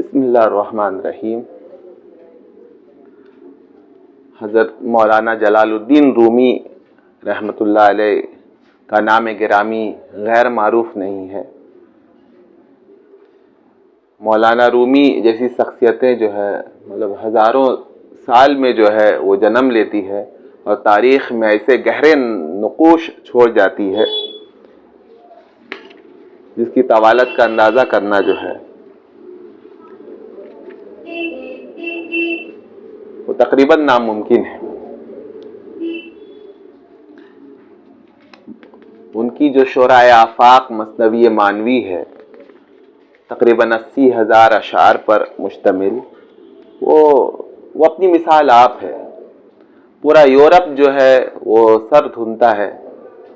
بسم اللہ الرحمن الرحیم۔ حضرت مولانا جلال الدین رومی رحمۃ اللہ علیہ کا نام گرامی غیر معروف نہیں ہے۔ مولانا رومی جیسی شخصیتیں جو ہے ہزاروں سال میں جو ہے وہ جنم لیتی ہے اور تاریخ میں ایسے گہرے نقوش چھوڑ جاتی ہے جس کی طوالت کا اندازہ کرنا جو ہے وہ تقریباً ناممکن ہے۔ ان کی جو شورائے آفاق مثنوی مانوی ہے تقریباً 80,000 اشعار پر مشتمل، وہ اپنی مثال آپ ہے۔ پورا یورپ جو ہے وہ سر دھنتا ہے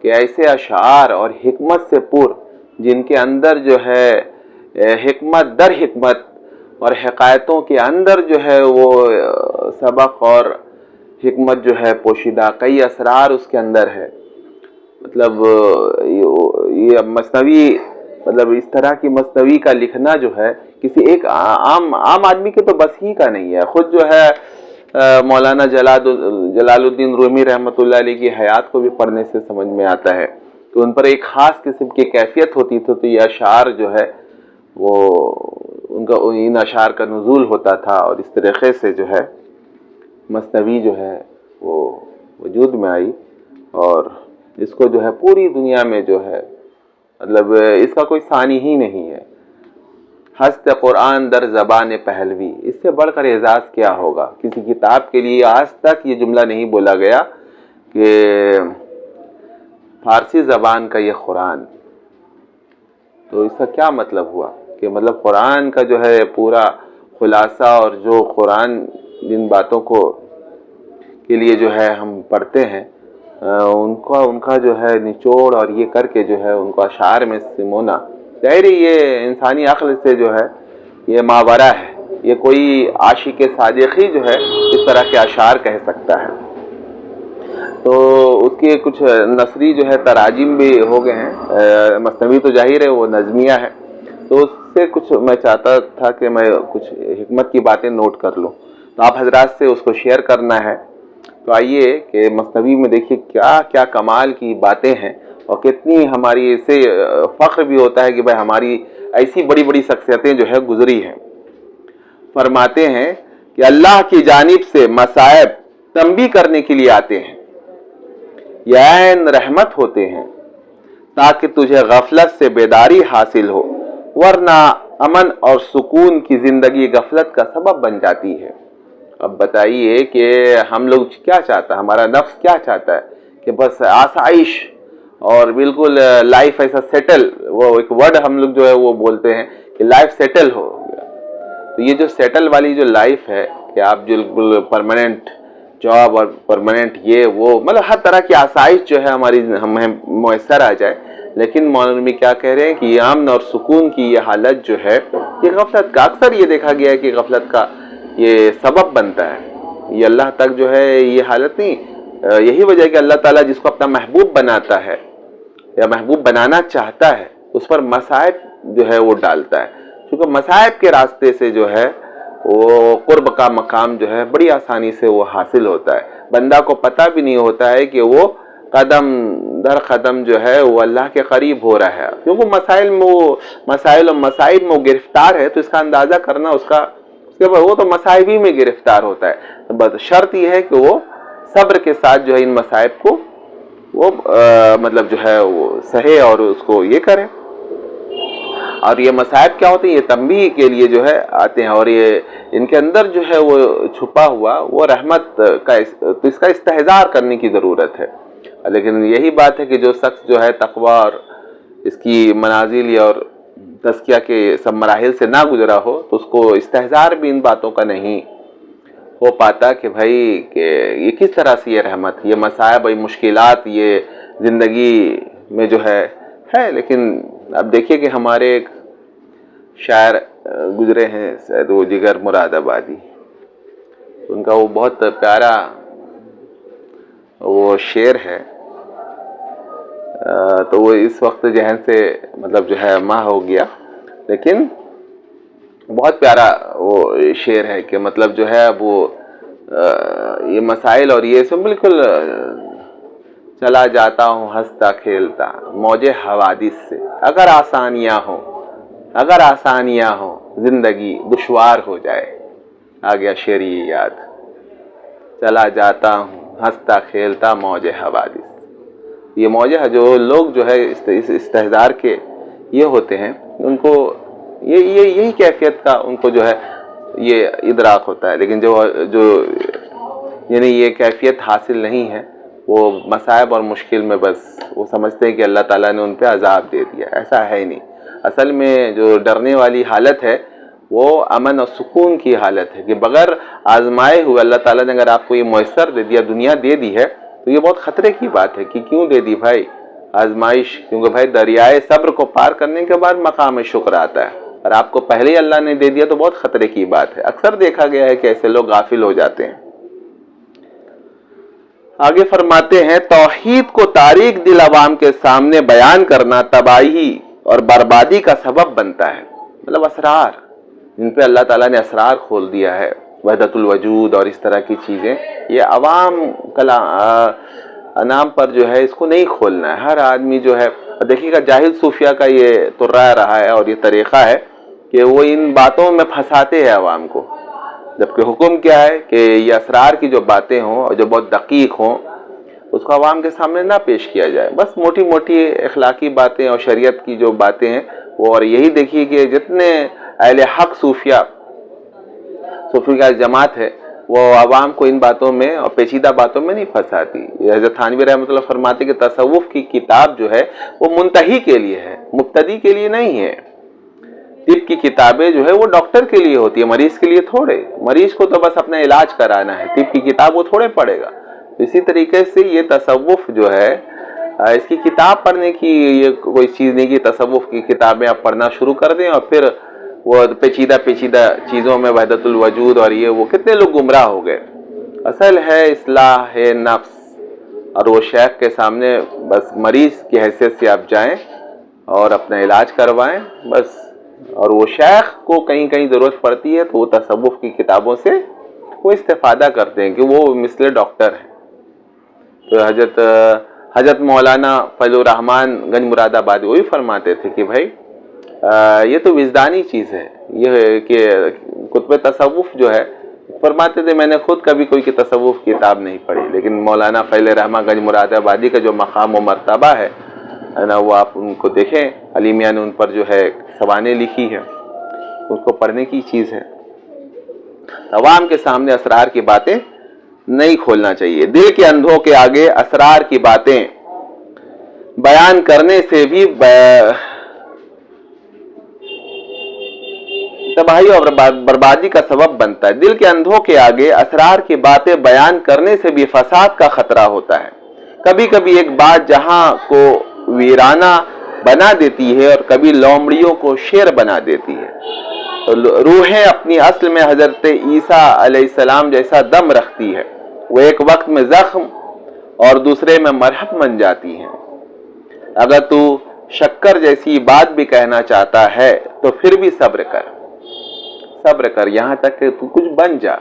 کہ ایسے اشعار اور حکمت سے پور جن کے اندر جو ہے حکمت در حکمت اور حکایتوں کے اندر جو ہے وہ سبق اور حکمت جو ہے پوشیدہ، کئی اسرار اس کے اندر ہے۔ یہ مثنوی اس طرح کی مثنوی کا لکھنا جو ہے کسی ایک عام آدمی کے تو بس ہی کا نہیں ہے۔ خود جو ہے مولانا جلال الدین رومی رحمۃ اللہ علیہ کی حیات کو بھی پڑھنے سے سمجھ میں آتا ہے کہ ان پر ایک خاص قسم کی کیفیت ہوتی تھی، تو یہ اشعار جو ہے وہ ان اشعار کا نزول ہوتا تھا اور اس طریقے سے جو ہے مثنوی جو ہے وہ وجود میں آئی، اور اس کو جو ہے پوری دنیا میں جو ہے اس کا کوئی ثانی ہی نہیں ہے۔ ہست قرآن در زبان پہلوی، اس سے بڑھ کر اعزاز کیا ہوگا؟ کسی کتاب کے لیے آج تک یہ جملہ نہیں بولا گیا کہ فارسی زبان کا یہ قرآن، تو اس کا کیا مطلب ہوا کہ قرآن کا جو ہے پورا خلاصہ، اور جو قرآن جن باتوں کے لیے جو ہے ہم پڑھتے ہیں ان کا جو ہے نچوڑ اور یہ کر کے جو ہے ان کو اشعار میں سمونا، ظاہر یہ انسانی عقل سے جو ہے یہ ماورا ہے۔ یہ کوئی عاشق صادقی جو ہے اس طرح کے اشعار کہہ سکتا ہے۔ تو اس کے کچھ نثری جو ہے تراجم بھی ہو گئے ہیں، مثنوی تو ظاہر ہے وہ نظمیہ ہے، تو اس سے کچھ میں چاہتا تھا کہ میں کچھ حکمت کی باتیں نوٹ کر لوں، تو آپ حضرات سے اس کو شیئر کرنا ہے۔ تو آئیے کہ مثنوی میں دیکھیے کیا کیا کمال کی باتیں ہیں، اور کتنی ہماری اسے فخر بھی ہوتا ہے کہ بھائی ہماری ایسی بڑی بڑی شخصیتیں جو ہے گزری ہیں۔ فرماتے ہیں کہ اللہ کی جانب سے مصائب تنبیہ کرنے کے لیے آتے ہیں، یہ عین رحمت ہوتے ہیں تاکہ تجھے غفلت سے بیداری حاصل ہو، ورنہ امن اور سکون کی زندگی غفلت کا سبب بن جاتی ہے۔ اب بتائیے کہ ہم لوگ کیا چاہتا ہے، ہمارا نفس کیا چاہتا ہے کہ بس آسائش اور بالکل لائف ایسا سیٹل، وہ ایک ورڈ ہم لوگ جو ہے وہ بولتے ہیں کہ لائف سیٹل ہو گیا۔ تو یہ جو سیٹل والی جو لائف ہے کہ آپ بالکل پرماننٹ جاب اور پرماننٹ یہ وہ ہر طرح کی آسائش جو ہے ہمیں میسر آ جائے، لیکن مولانا کیا کہہ رہے ہیں کہ یہ امن اور سکون کی یہ حالت جو ہے یہ غفلت کا، اکثر یہ دیکھا گیا ہے کہ غفلت کا یہ سبب بنتا ہے۔ یہ اللہ تک جو ہے یہ حالت نہیں، یہی وجہ ہے کہ اللہ تعالیٰ جس کو اپنا محبوب بناتا ہے یا محبوب بنانا چاہتا ہے اس پر مصائب جو ہے وہ ڈالتا ہے، کیونکہ مصائب کے راستے سے جو ہے وہ قرب کا مقام جو ہے بڑی آسانی سے وہ حاصل ہوتا ہے۔ بندہ کو پتہ بھی نہیں ہوتا ہے کہ وہ قدم در قدم جو ہے وہ اللہ کے قریب ہو رہا ہے، کیونکہ مسائل و مصائب میں وہ گرفتار ہے، تو اس کا اندازہ کرنا وہ تو مصائب ہی میں گرفتار ہوتا ہے۔ بس شرط یہ ہے کہ وہ صبر کے ساتھ جو ہے ان مصائب کو وہ جو ہے وہ سہے اور اس کو یہ کرے۔ اور یہ مصائب کیا ہوتے ہیں؟ یہ تنبیہ کے لیے جو ہے آتے ہیں، اور یہ ان کے اندر جو ہے وہ چھپا ہوا وہ رحمت کا، تو اس کا استحضار کرنے کی ضرورت ہے۔ لیکن یہی بات ہے کہ جو شخص جو ہے تقویٰ اور اس کی منازل اور تزکیہ کے سب مراحل سے نہ گزرا ہو تو اس کو استحضار بھی ان باتوں کا نہیں ہو پاتا کہ بھائی کہ یہ کس طرح سے یہ رحمت، یہ مصائب، یہ مشکلات یہ زندگی میں جو ہے۔ لیکن اب دیکھیے کہ ہمارے ایک شاعر گزرے ہیں سید و جگر مراد آبادی، ان کا وہ بہت پیارا وہ شعر ہے، تو وہ اس وقت ذہن سے جو ہے ماہ ہو گیا، لیکن بہت پیارا وہ شعر ہے کہ مطلب جو ہے اب وہ یہ مسائل اور یہ سب بالکل چلا جاتا ہوں ہنستا کھیلتا موج حوادث سے، اگر آسانیاں ہوں زندگی دشوار ہو جائے، آ گیا شعر یہ یاد، چلا جاتا ہوں ہنستا کھیلتا موج حوادث۔ یہ موجہ جو لوگ جو ہے اس استحضار کے یہ ہوتے ہیں، ان کو یہی کیفیت کا ان کو جو ہے یہ ادراک ہوتا ہے، لیکن جو یعنی یہ کیفیت حاصل نہیں ہے، وہ مصائب اور مشکل میں بس وہ سمجھتے ہیں کہ اللہ تعالیٰ نے ان پہ عذاب دے دیا۔ ایسا ہے ہی نہیں، اصل میں جو ڈرنے والی حالت ہے وہ امن اور سکون کی حالت ہے، کہ بغیر آزمائے ہوئے اللہ تعالیٰ نے اگر آپ کو یہ میسر دے دیا، دنیا دے دی ہے، تو یہ بہت خطرے کی بات ہے کہ کیوں دے دی بھائی آزمائش، کیونکہ بھائی دریائے صبر کو پار کرنے کے بعد مقام شکر آتا ہے، اور آپ کو پہلے ہی اللہ نے دے دیا تو بہت خطرے کی بات ہے۔ اکثر دیکھا گیا ہے کہ ایسے لوگ غافل ہو جاتے ہیں۔ آگے فرماتے ہیں توحید کو تاریک دل عوام کے سامنے بیان کرنا تباہی اور بربادی کا سبب بنتا ہے۔ مطلب اسرار جن پہ اللہ تعالیٰ نے اسرار کھول دیا ہے، وحدت الوجود اور اس طرح کی چیزیں، یہ عوام انام پر جو ہے اس کو نہیں کھولنا ہے۔ ہر آدمی جو ہے دیکھیے گا جاہل صوفیہ کا یہ طرہ رہا ہے اور یہ طریقہ ہے کہ وہ ان باتوں میں پھنساتے ہیں عوام کو، جبکہ حکم کیا ہے کہ یہ اسرار کی جو باتیں ہوں اور جو بہت دقیق ہوں اس کو عوام کے سامنے نہ پیش کیا جائے، بس موٹی موٹی اخلاقی باتیں اور شریعت کی جو باتیں ہیں وہ، اور یہی دیکھیے کہ جتنے اہل حق صوفیہ کا جماعت ہے وہ عوام کو ان باتوں میں اور پیچیدہ باتوں میں نہیں پھنساتی۔ حضرت تھانوی رحمۃ اللہ فرماتے کہ تصوف کی کتاب جو ہے وہ منتہی کے لیے ہے، مبتدی کے لیے نہیں ہے۔ طب کی کتابیں جو ہے وہ ڈاکٹر کے لیے ہوتی ہے، مریض کے لیے تھوڑے۔ مریض کو تو بس اپنا علاج کرانا ہے، طب کی کتاب وہ تھوڑے پڑھے گا۔ اسی طریقے سے یہ تصوف جو ہے اس کی کتاب پڑھنے کی یہ کوئی چیز نہیں کہ تصوف کی کتابیں آپ پڑھنا شروع کر دیں اور پھر وہ پیچیدہ چیزوں میں وحدت الوجود اور یہ وہ کتنے لوگ گمراہ ہو گئے۔ اصل ہے اصلاح نفس، اور وہ شیخ کے سامنے بس مریض کی حیثیت سے آپ جائیں اور اپنا علاج کروائیں بس، اور وہ شیخ کو کہیں ضرورت پڑتی ہے تو وہ تصوف کی کتابوں سے وہ استفادہ کرتے ہیں کہ وہ مثل ڈاکٹر ہیں۔ تو حضرت مولانا فضل الرحمان گنج مراد آبادی وہی فرماتے تھے کہ بھائی یہ تو وجدانی چیز ہے، یہ کہ کتب تصوف جو ہے، فرماتے تھے میں نے خود کبھی کوئی تصوف کتاب نہیں پڑھی، لیکن مولانا فضل الرحمان گنج مراد آبادی کا جو مقام و مرتبہ ہے نا، وہ آپ ان کو دیکھیں، علی میاں نے ان پر جو ہے سوانح لکھی ہے، اس کو پڑھنے کی چیز ہے۔ عوام کے سامنے اسرار کی باتیں نہیں کھولنا چاہیے۔ دل کے اندھوں کے آگے اسرار کی باتیں بیان کرنے سے بھی تباہی اور بربادی کا سبب بنتا ہے۔ دل کے اندھوں کے آگے اسرار کی باتیں بیان کرنے سے بھی فساد کا خطرہ ہوتا ہے۔ کبھی کبھی ایک بات جہاں کو ویرانہ بنا دیتی ہے اور کبھی لومڑیوں کو شیر بنا دیتی ہے۔ روحیں اپنی اصل میں حضرت عیسیٰ علیہ السلام جیسا دم رکھتی ہے، وہ ایک وقت میں زخم اور دوسرے میں مرہم بن جاتی ہیں۔ اگر تو شکر جیسی بات بھی کہنا چاہتا ہے تو پھر بھی صبر کر یہاں تک کہ تو کچھ بن جا،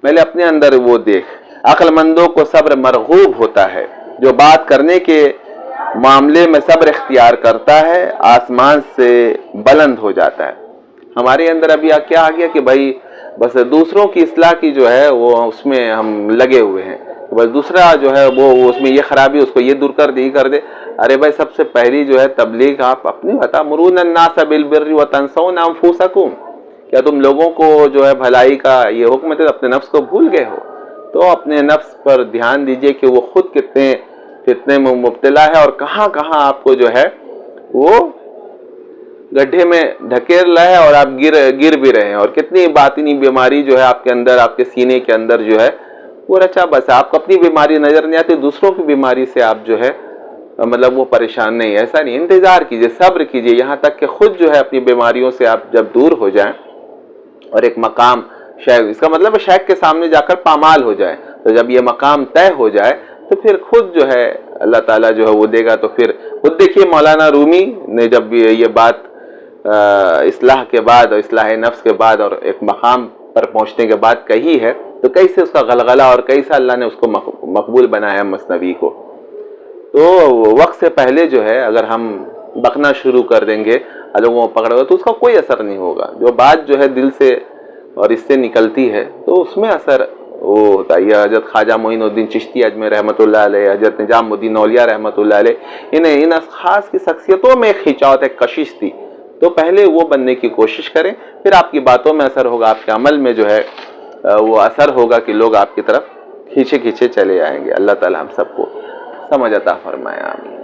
پہلے اپنے اندر وہ دیکھ۔ عقل مندوں کو صبر مرغوب ہوتا ہے، جو بات کرنے کے معاملے میں صبر اختیار کرتا ہے آسمان سے بلند ہو جاتا ہے۔ ہمارے اندر ابھی کیا آ گیا کہ بھائی بس دوسروں کی اصلاح کی جو ہے وہ اس میں ہم لگے ہوئے ہیں، بس دوسرا جو ہے وہ اس میں یہ خرابی اس کو یہ دور کر دے یہ کر دے۔ ارے بھائی سب سے پہلی جو ہے تبلیغ آپ اپنی وَتَأْمُرُونَ النَّاسَ بِالْبِرِّ وَتَنْسَوْنَ أَنفُسَكُمْ، کیا تم لوگوں کو جو ہے بھلائی کا یہ حکم ہے، اپنے نفس کو بھول گئے ہو؟ تو اپنے نفس پر دھیان دیجئے کہ وہ خود کتنے فتنے میں مبتلا ہے اور کہاں آپ کو جو ہے وہ گڈھے میں ڈھکیل رہا ہے اور آپ گر بھی رہے ہیں، اور کتنی باطنی بیماری جو ہے آپ کے اندر، آپ کے سینے کے اندر جو ہے وہ رچا بس، آپ کو اپنی بیماری نظر نہیں آتی، دوسروں کی بیماری سے آپ جو ہے مطلب وہ پریشان نہیں۔ ایسا نہیں، انتظار کیجئے، صبر کیجئے یہاں تک کہ خود جو ہے اپنی بیماریوں سے آپ جب دور ہو جائیں اور ایک مقام شیخ، اس کا مطلب ہے شیخ کے سامنے جا کر پامال ہو جائے، تو جب یہ مقام طے ہو جائے تو پھر خود جو ہے اللہ تعالیٰ جو ہے وہ دے گا۔ تو پھر خود دیکھیے مولانا رومی نے جب یہ بات اصلاح کے بعد اور اصلاح نفس کے بعد اور ایک مقام پر پہنچنے کے بعد کہی ہے، تو کیسے اس کا غلغلہ اور کیسا اللہ نے اس کو مقبول بنایا مثنوی کو. تو وقت سے پہلے جو ہے اگر ہم بکنا شروع کر دیں گے، لوگوں کو پکڑ گا، تو اس کا کوئی اثر نہیں ہوگا. جو بات جو ہے دل سے اور اس سے نکلتی ہے تو اس میں اثر وہ ہوتا ہے. یہ حضرت خواجہ معین الدین چشتی اجمیر رحمۃ اللہ علیہ، حضرت نظام الدین اولیاء رحمۃ اللہ علیہ، ان اشخاص کی شخصیتوں میں ایک کھینچاؤ، ایک کشش تھی. تو پہلے وہ بننے کی کوشش کریں، پھر آپ کی باتوں میں اثر ہوگا، آپ کے عمل میں جو ہے وہ اثر ہوگا کہ لوگ آپ کی طرف کھینچے چلے آئیں گے. اللہ تعالی ہم سب کو سمجھ عطا فرمائے. آمین.